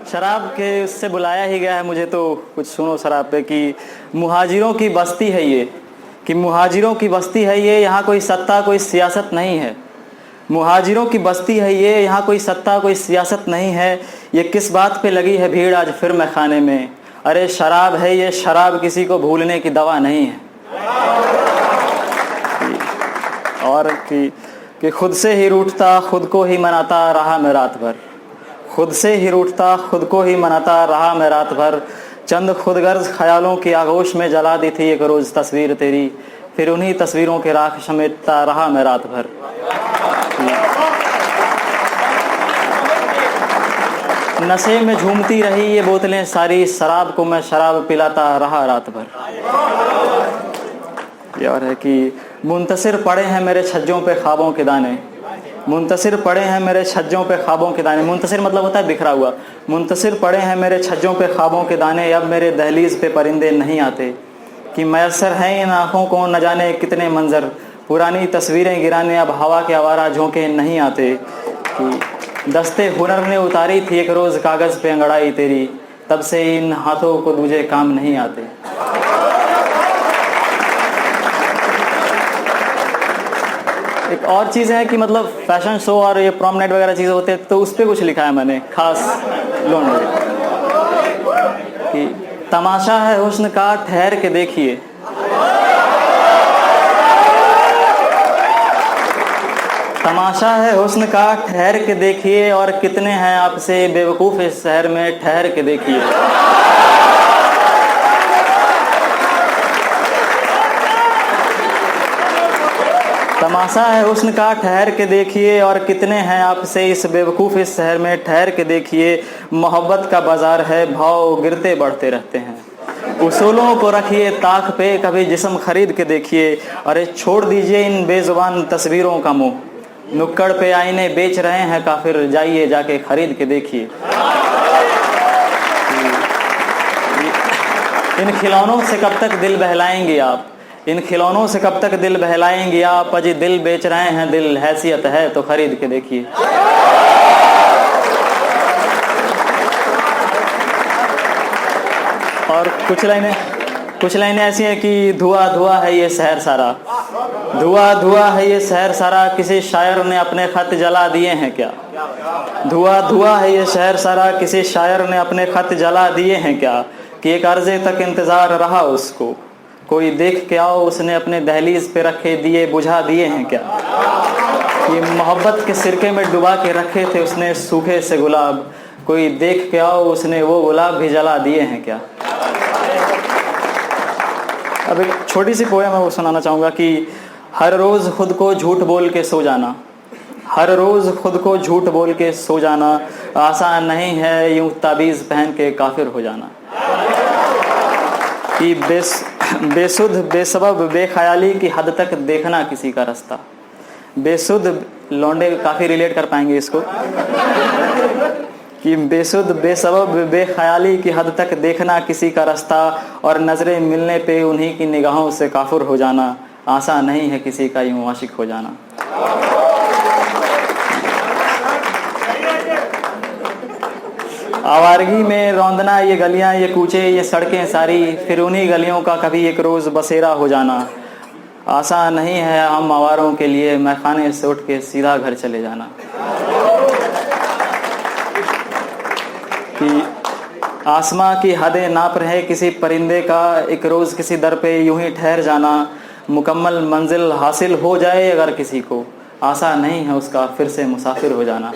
शराब के उससे बुलाया ही गया है मुझे, तो कुछ सुनो शराब पे कि मुहाजिरों की बस्ती है ये, कि मुहाजिरों की बस्ती है ये, यहाँ कोई सत्ता कोई सियासत नहीं है। मुहाजिरों की बस्ती है ये, यहाँ कोई सत्ता कोई सियासत नहीं है। ये किस बात पे लगी है भीड़ आज फिर मैं खाने में, अरे शराब है ये, शराब किसी को भूलने की दवा नहीं है। और कि खुद से ही रूठता खुद को ही मनाता रहा मैं रात भर, खुद से ही रूठता खुद को ही मनाता रहा मैं रात भर। चंद खुदगर्ज ख्यालों की आगोश में जला दी थी एक रोज़ तस्वीर तेरी, फिर उन्हीं तस्वीरों के राख समेटता रहा मैं रात भर। नशे में झूमती रही ये बोतलें सारी, शराब को मैं शराब पिलाता रहा रात भर। ये और है कि मुंतसिर पड़े हैं मेरे छज्जों पे ख्वाबों के दाने, मुंतसिर पड़े हैं मेरे छज्जों पे ख्वाबों के दाने। मुंतसिर मतलब होता है बिखरा हुआ। मुंतसिर पड़े हैं मेरे छज्जों पे ख्वाबों के दाने, अब मेरे दहलीज पे परिंदे नहीं आते। कि मैसर हैं इन आँखों को न जाने कितने मंजर, पुरानी तस्वीरें गिराने अब हवा के आवारा झोंके नहीं आते। कि दस्ते हुनर ने उतारी थी एक रोज़ कागज़ पे अंगड़ाई तेरी, तब से इन हाथों को दूजे काम नहीं आते। एक और चीज़ है कि मतलब फैशन शो और ये प्रॉम नाइट वगैरह चीज़ें होते हैं, तो उस पर कुछ लिखा है मैंने खास लोन कि तमाशा है हुस्न का ठहर के देखिए, तमाशा है हुस्न का ठहर के देखिए, और कितने हैं आपसे बेवकूफ़ इस शहर में ठहर के देखिए। तमाशा है हुस्न का ठहर के देखिए, और कितने हैं आपसे इस बेवकूफ़ इस शहर में ठहर के देखिए। मोहब्बत का बाजार है भाव गिरते बढ़ते रहते हैं, उसूलों को रखिए ताक पे कभी जिस्म खरीद के देखिए। अरे छोड़ दीजिए इन बेजुबान तस्वीरों का मुँह, नुक्कड़ पे आईने बेच रहे हैं काफिर, जाइए जाके खरीद के देखिए। इन खिलौनों से कब तक दिल बहलाएंगे आप, इन खिलौनों से कब तक दिल बहलाएंगे आप, अजी दिल बेच रहे हैं दिल हैसियत है तो खरीद के देखिए। और कुछ लाइनें ऐसी हैं कि धुआं धुआं है ये शहर सारा, धुआं धुआं है ये शहर सारा, किसी शायर ने अपने खत जला दिए हैं क्या। धुआं धुआं है ये शहर सारा, किसी शायर ने अपने खत जला दिए हैं क्या। कि एक अर्ज़े तक इंतज़ार रहा उसको, कोई देख के आओ उसने अपने दहलीज पे रखे दिए बुझा दिए हैं क्या। ये मोहब्बत के सिरके में डुबा के रखे थे उसने सूखे से गुलाब, कोई देख के आओ उसने वो गुलाब भी जला दिए हैं क्या। अब एक छोटी सी पोएम है वो सुनाना चाहूँगा कि हर रोज़ खुद को झूठ बोल के सो जाना, हर रोज़ खुद को झूठ बोल के सो जाना, आसान नहीं है यूँ ताबीज़ पहन के काफिर हो जाना। कि बेसुध बेसबब बेख्याली की हद तक देखना किसी का रास्ता, बेसुध लौंडे काफ़ी रिलेट कर पाएंगे इसको। कि बेसुध बेसबब बेख्याली की हद तक देखना किसी का रास्ता, और नज़रें मिलने पे उन्हीं की निगाहों से काफिर हो जाना, आसान नहीं है किसी का यूँ आशिक हो जाना। आवारगी में रौंदना ये गलियां ये कूचे ये सड़कें सारी, फिर उन्हीं गलियों का कभी एक रोज़ बसेरा हो जाना, आसान नहीं है हम आवारों के लिए मैखाने से उठ के सीधा घर चले जाना। कि आसमां की हदें नाप रहे किसी परिंदे का, एक रोज़ किसी दर पे यूं ही ठहर जाना, मुकम्मल मंजिल हासिल हो जाए अगर किसी को, आसान नहीं है उसका फिर से मुसाफिर हो जाना।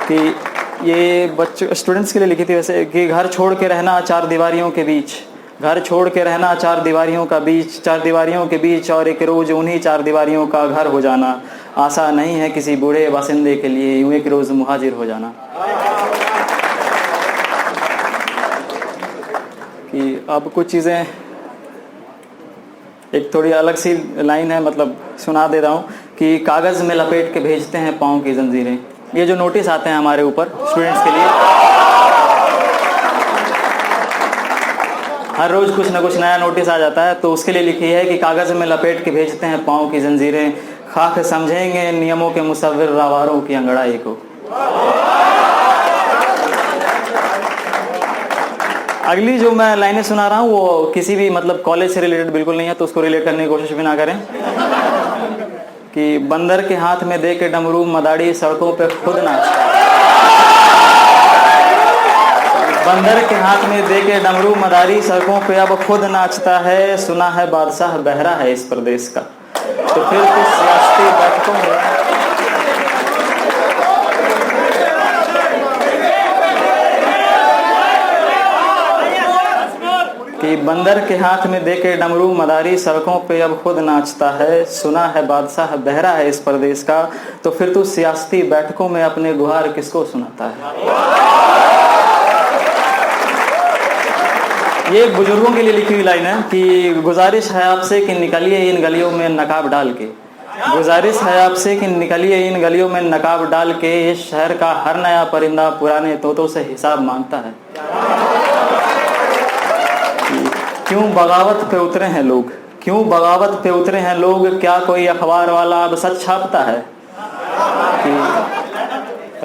कि ये बच्चों स्टूडेंट्स के लिए लिखी थी वैसे, कि घर छोड़ के रहना चार दीवारियों के बीच, घर छोड़ के रहना चार दीवारियों का बीच, चार दीवारियों के बीच, और एक रोज़ उन्हीं चार दीवारियों का घर हो जाना, आसान नहीं है किसी बूढ़े बासिंदे के लिए यूँ एक रोज़ मुहाजिर हो जाना। कि अब कुछ चीज़ें एक थोड़ी अलग सी लाइन है, मतलब सुना दे रहा हूँ कि कागज़ में लपेट के भेजते हैं पाँव की जंजीरें। ये जो नोटिस आते हैं हमारे ऊपर स्टूडेंट्स के लिए, हर रोज़ कुछ ना कुछ नया नोटिस आ जाता है, तो उसके लिए लिखी है कि कागज़ में लपेट के भेजते हैं पाँव की जंजीरें, खाक समझेंगे नियमों के मुसव्विर रावारों की अंगड़ाई को। अगली जो मैं लाइनें सुना रहा हूँ वो किसी भी मतलब कॉलेज से रिलेटेड बिल्कुल नहीं है, तो उसको रिलेट करने की कोशिश भी ना करें। कि बंदर के हाथ में दे के डमरू मदारी सड़कों पे खुद नाचता है। बंदर के हाथ में दे के डमरू मदारी सड़कों पे अब खुद नाचता है, सुना है बादशाह बहरा है इस प्रदेश का। तो फिर कुछ सियासती बैठकों में कि बंदर के हाथ में दे के डमरू मदारी सड़कों पे अब खुद नाचता है, सुना है बादशाह बहरा है इस प्रदेश का। तो फिर तू सियासती बैठकों में अपने गुहार किसको सुनाता है। ये बुजुर्गों के लिए लिखी हुई लाइन है कि गुजारिश है आपसे कि निकलिए इन गलियों में नकाब डाल के। गुजारिश है आपसे कि निकलिए इन गलियों में नकाब डाल के, इस शहर का हर नया परिंदा पुराने तोतों से हिसाब मांगता है। क्यों बगावत पे उतरे हैं लोग, क्यों बगावत पे उतरे हैं लोग, क्या कोई अखबार वाला अब सच छापता है। कि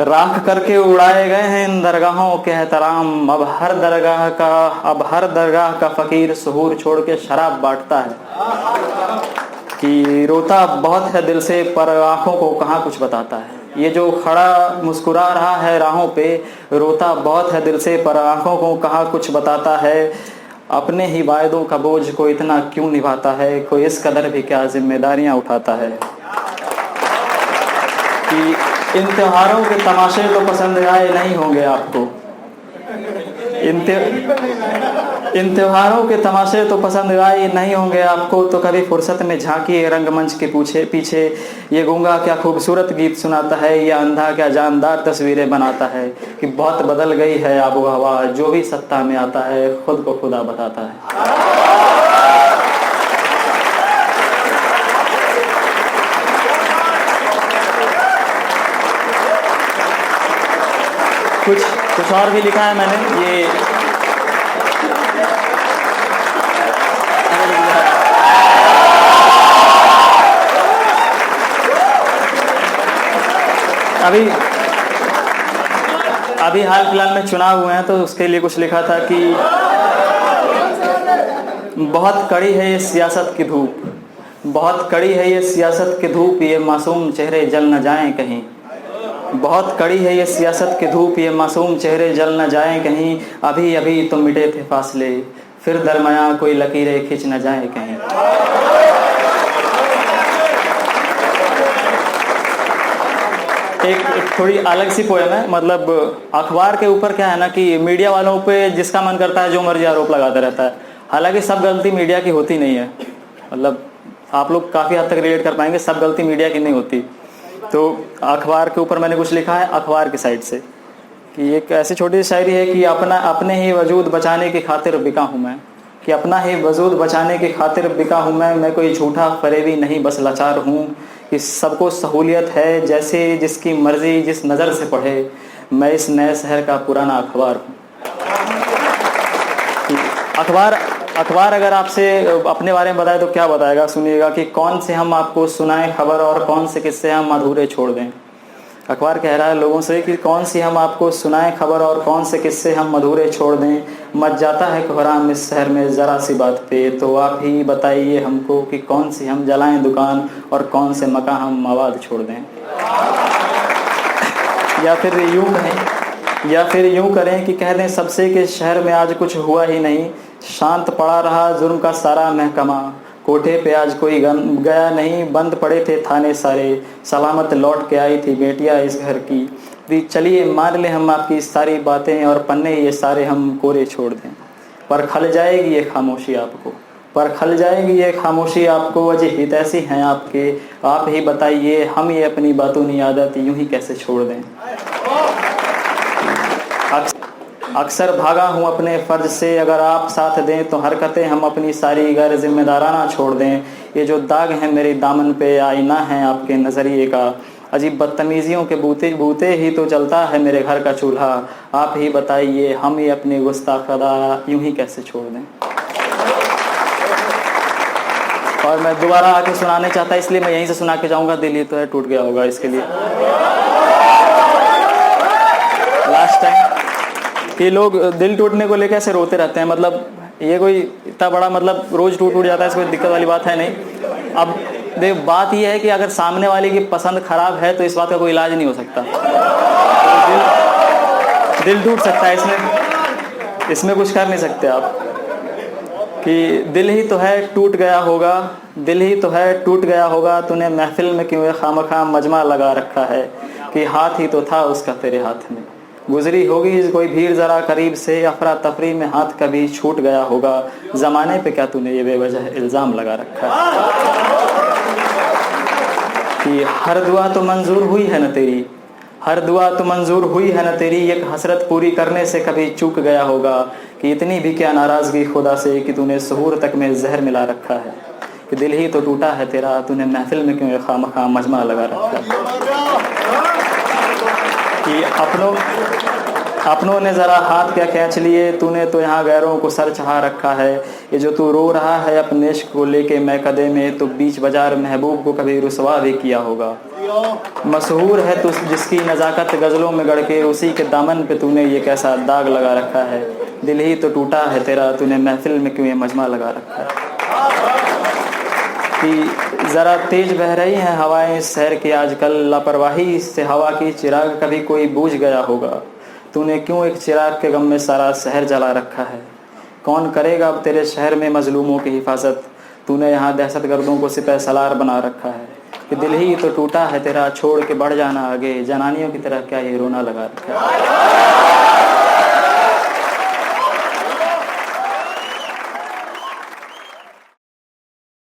राख करके उड़ाए गए हैं इन दरगाहों के एहतराम, अब हर दरगाह का फकीर सुहूर छोड़ के शराब बांटता है। कि रोता बहुत है दिल से पर आंखों को कहाँ कुछ बताता है। ये जो खड़ा मुस्कुरा रहा है राहों पे, रोता बहुत है दिल से पर आंखों को कहाँ कुछ बताता है। अपने ही वायदों का बोझ को इतना क्यों निभाता है, कोई इस कदर भी क्या जिम्मेदारियां उठाता है। कि इन त्योहारों के तमाशे तो पसंद आए नहीं होंगे आपको, इन त्योहारों के तमाशे तो पसंद आए नहीं होंगे आपको, तो कभी फुर्सत में झांकिए रंगमंच के पीछे। ये गूंगा क्या खूबसूरत गीत सुनाता है, ये अंधा क्या जानदार तस्वीरें बनाता है। कि बहुत बदल गई है आबो हवा, जो भी सत्ता में आता है खुद को खुदा बताता है। कुछ और भी लिखा है मैंने। ये अभी हाल फिलहाल में चुनाव हुए हैं तो उसके लिए कुछ लिखा था कि बहुत कड़ी है ये सियासत की धूप, बहुत कड़ी है ये सियासत की धूप, ये मासूम चेहरे जल न जाएं कहीं। बहुत कड़ी है ये सियासत की धूप, ये मासूम चेहरे जल न जाएं कहीं। अभी अभी तो मिटे थे फासले, फिर दरमिया कोई लकीरें खिंच न जाए कहीं। एक थोड़ी अलग सी पोएम है। मतलब अखबार के ऊपर क्या है ना कि मीडिया वालों पे जिसका मन करता है जो मर्जी आरोप लगाता रहता है। हालांकि सब गलती मीडिया की होती नहीं है, मतलब आप लोग काफ़ी हद तक रिलेट कर पाएंगे, सब गलती मीडिया की नहीं होती। तो अखबार के ऊपर मैंने कुछ लिखा है अखबार की साइड से कि एक ऐसी छोटी सी शायरी है कि अपने ही वजूद बचाने की खातिर बिका हूँ मैं। कि अपना ही वजूद बचाने की खातिर बिका हूँ मैं कोई झूठा फरेबी नहीं बस लाचार हूँ। कि सबको सहूलियत है जैसे जिसकी मर्जी जिस नज़र से पढ़े, मैं इस नए शहर का पुराना अखबार हूँ। अखबार अगर आपसे अपने बारे में बताए तो क्या बताएगा, सुनिएगा कि कौन से हम आपको सुनाएं खबर और कौन से किस्से हम अधूरे छोड़ दें। अखबार कह रहा है लोगों से कि कौन सी हम आपको सुनाएं खबर और कौन से किस्से हम अधूरे छोड़ दें। मच जाता है कोहराम इस शहर में ज़रा सी बात पे, तो आप ही बताइए हमको कि कौन सी हम जलाएं दुकान और कौन से मकान हम आबाद छोड़ दें। या फिर यूं करें कि कह दें सबसे कि शहर में आज कुछ हुआ ही नहीं, शांत पड़ा रहा जुर्म का सारा महकमा। कोठे पे आज कोई गया नहीं, बंद पड़े थे थाने सारे, सलामत लौट के आई थी बेटियां इस घर की। भी चलिए मान ले हम आपकी सारी बातें और पन्ने ये सारे हम कोरे छोड़ दें। पर खल जाएगी ये खामोशी आपको, पर खल जाएगी ये खामोशी आपको, अजय हित ऐसी हैं आपके। आप ही बताइए हम ये अपनी बातों की आदत यूं ही कैसे छोड़ दें। अक्सर भागा हूँ अपने फ़र्ज से, अगर आप साथ दें तो हरकतें हम अपनी सारी गैर जिम्मेदाराना छोड़ दें। ये जो दाग हैं मेरे दामन पे आईना है आपके नज़रिए का, अजीब बदतमीज़ियों के बूते ही तो चलता है मेरे घर का चूल्हा। आप ही बताइए हम ये अपनी गुस्ताख अदा यूं ही कैसे छोड़ दें। और मैं दोबारा आके सुनाने चाहता इसलिए मैं यहीं से सुना के जाऊँगा, दिल ही तो है टूट गया होगा इसके लिए। लास्ट टाइम कि लोग दिल टूटने को लेकर ऐसे रोते रहते हैं, मतलब ये कोई इतना बड़ा मतलब रोज टूट जाता है, इसमें कोई दिक्कत वाली बात है नहीं। अब देख बात ये है कि अगर सामने वाले की पसंद खराब है तो इस बात का कोई इलाज नहीं हो सकता। तो दिल टूट सकता है, इसमें कुछ कर नहीं सकते आप। कि दिल ही तो है टूट गया होगा, दिल ही तो है टूट गया होगा, तूने महफिल में क्यों खामखा मजमा लगा रखा है, कि हाथ ही तो था उसका तेरे हाथ में। गुजरी होगी कोई भीड़ जरा करीब से, अफरा तफरी में हाथ कभी छूट गया होगा, जमाने पे क्या तूने ये बेवजह इल्जाम लगा रखा है। कि हर दुआ तो मंजूर हुई है न तेरी, हर दुआ तो मंजूर हुई है न तेरी, एक हसरत पूरी करने से कभी चूक गया होगा, कि इतनी भी क्या नाराजगी खुदा से, कि तूने सहूर तक में जहर मिला रखा है। कि दिल ही तो टूटा है तेरा, तूने महफिल में क्यों खामखा मजमा लगा रखा है। कि अपनों ने ज़रा हाथ क्या खींच लिए, तूने तो यहाँ गैरों को सर चढ़ा रखा है। ये जो तू रो रहा है अपने इश्क को लेके मैं कदे में, तो बीच बाजार महबूब को कभी रुसवा भी किया होगा। मशहूर है तू जिसकी नज़ाकत गज़लों में गढ़ के, उसी के दामन पे तूने ये कैसा दाग लगा रखा है। दिल ही तो टूटा है तेरा, तूने महफिल में क्यों ये मजमा लगा रखा है। कि ज़रा तेज बह रही हैं हवाएं शहर की आजकल, लापरवाही से हवा की चिराग कभी कोई बूझ गया होगा। तूने क्यों एक चिराग के गम में सारा शहर जला रखा है। कौन करेगा अब तेरे शहर में मजलूमों की हिफाजत, तूने यहाँ दहशतगर्दों को सिपह सलार बना रखा है। कि दिल ही तो टूटा है तेरा, छोड़ के बढ़ जाना आगे, जनानियों की तरह क्या ये रोना लगा रखा है।